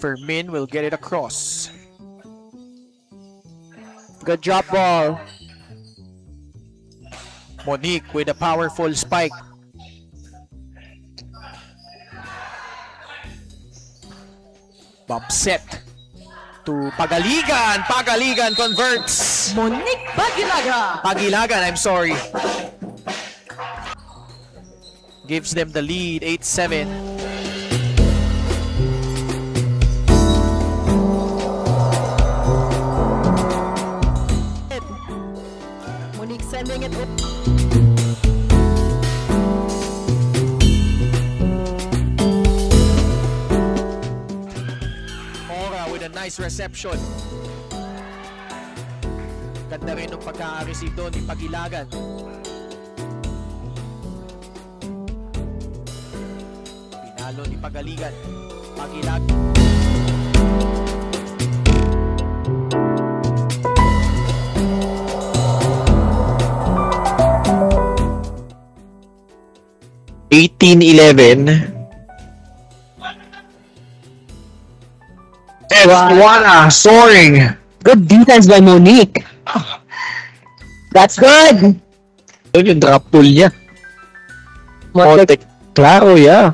Fermin will get it across. Good drop ball. Monique with a powerful spike. Bump set to Pagaligan. Pagaligan converts. Monique Pagilagan. Pagilagan, I'm sorry. Gives them the lead, 8-7. Monique sending it. Ora with a nice reception. Ganda rin ng pagka-receive doon ni Pagilagan. Pinalo ni Pagaligan. Pagilagan. Juana soaring. Good defense by Monique. That's good. Yun yung drop pull niya. Monte Claro, yeah.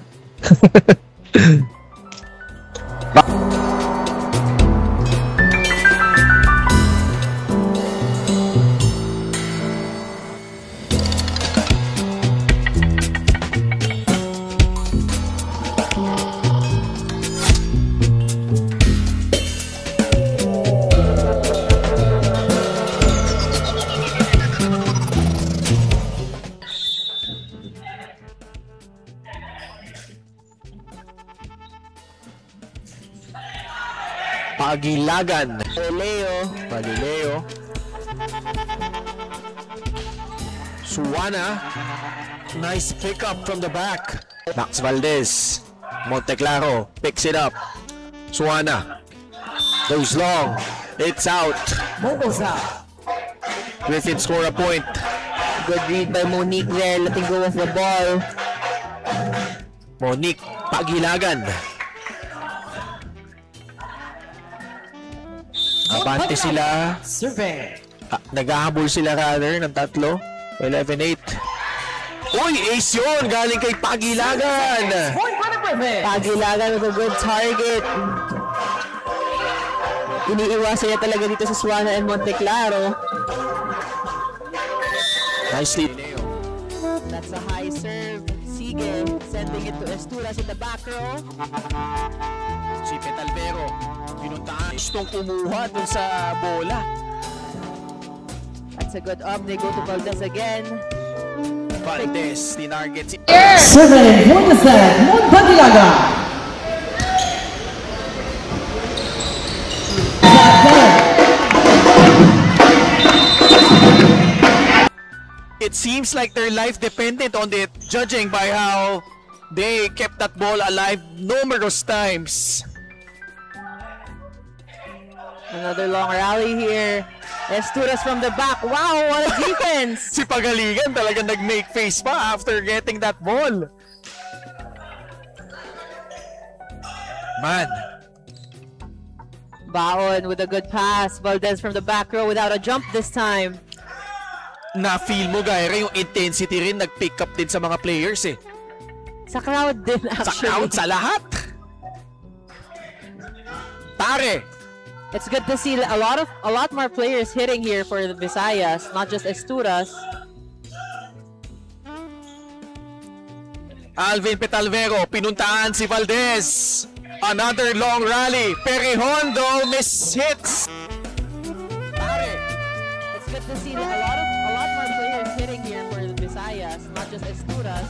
'Pagilagan. Palileo. Suwana. Nice pick up from the back. Max Valdez. Monteclaro picks it up. Suwana goes long. It's out. Mobile's out. Griffin score a point. Good read by Monique there, letting go of the ball. Monique Pagilagan. Abante sila. Survey. Naghahabol sila rather ng tatlo. 11-8. Uy, ace yun! Galing kay Pagilagan! Pagilagan with a good target. Iniiwasan niya talaga dito sa Suwana and Monteclaro. Nicely. That's a high serve. Sige sending it to Esturas in the back row. Si Petalvero. Pinuntaan. Gustong kumuha dun sa bola. That's a good up. They go to Valdez again. Valdez, tinarget si... 7 Montesed Montpagilaga. It seems like their life depended on it, judging by how they kept that ball alive numerous times. Another long rally here. Esturas from the back. Wow, what a defense! Si Pagaligan talaga nag-make face pa after getting that ball. Man. Baon with a good pass. Valdez from the back row without a jump this time. Na-feel mo, Gaira, yung intensity rin nag-pick up din sa mga players eh. Sa crowd din Sa actually. crowd, sa lahat. Pare. It's good to see a lot more players hitting here for the Visayas, not just Esturas. Alvin Petalvero, pinuntaan si Valdez. Another long rally. Perihondo miss hits. Pare. It's good to see a lot more players hitting here for the Visayas, not just Esturas.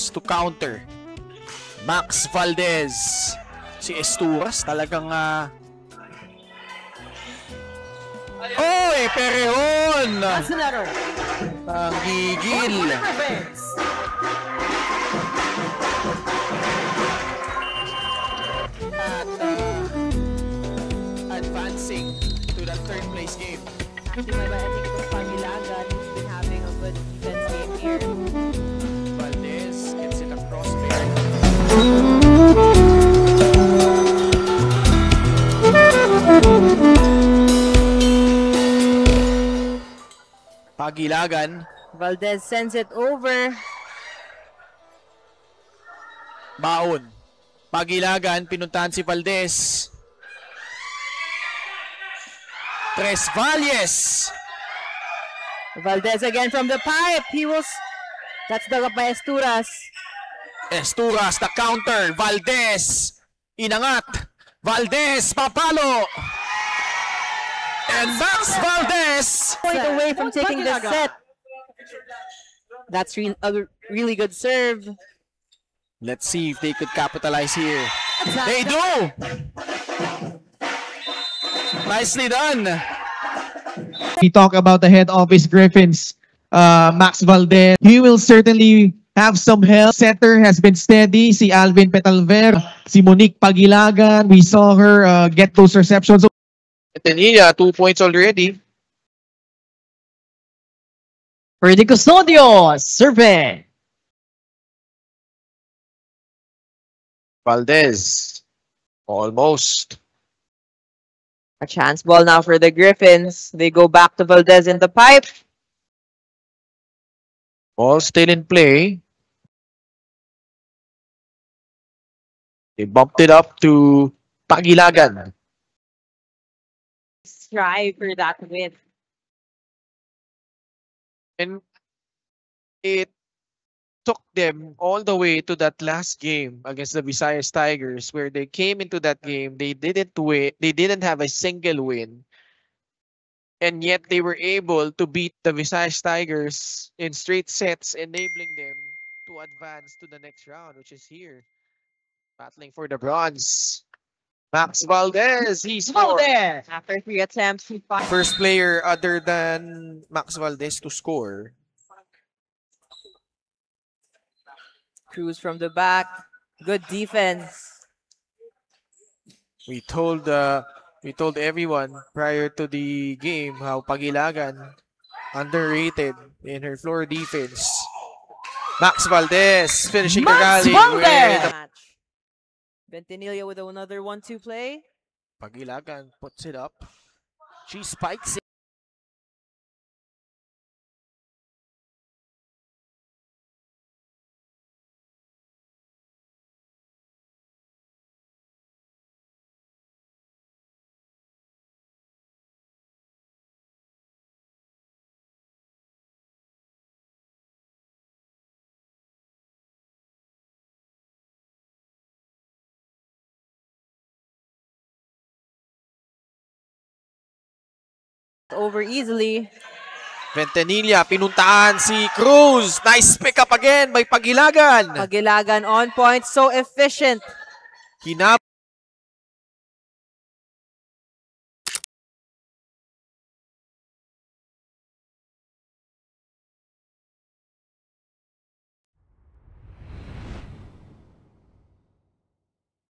To counter. Max Valdez. Si Esturas talagang Oy, Perehon! That's another. Ang gigil. Griffins. At advancing to the third place game. Actually, I think it was Pamilaga who's been having a good defense game here. Valdez gets it across Perry. Pagilagan. Valdez sends it over. Baon. Pagilagan, pinuntahan si Valdez. Tres Valles. Valdez again from the pipe. That's the by Esturas. Esturas, the counter. Valdez. Inangat. Valdez, papalo. And Max Valdez. Point away from taking the set. That's a really good serve. Let's see if they could capitalize here. They do! Nicely done. We talk about the head office Griffins, Max Valdez. He will certainly have some help. Center has been steady. Si Alvin Petalver, si Monique Pagilagan. We saw her get those receptions. Tenilla, 2 points already. Freddy Custodio, serving. Valdez. Almost. A chance ball now for the Griffins. They go back to Valdez in the pipe. Ball still in play. They bumped it up to Pagilagan. Strive for that win. And it took them all the way to that last game against the Visayas Tigers, where they came into that game, they didn't win, they didn't have a single win, and yet they were able to beat the Visayas Tigers in straight sets, enabling them to advance to the next round, which is here, battling for the bronze. Max Valdez, he scored. After 3 attempts, he fought. First player other than Max Valdez to score. Cruz from the back. Good defense. We told everyone prior to the game how Pagilagan underrated in her floor defense. Max Valdez finishing the rally with Match. Ventanilla with another 1-2 play. Pagilagan puts it up. She spikes it. Over easily. Ventanilla, pinuntaan si Cruz. Nice pick up again by Pagilagan. Pagilagan on point. So efficient. Hinab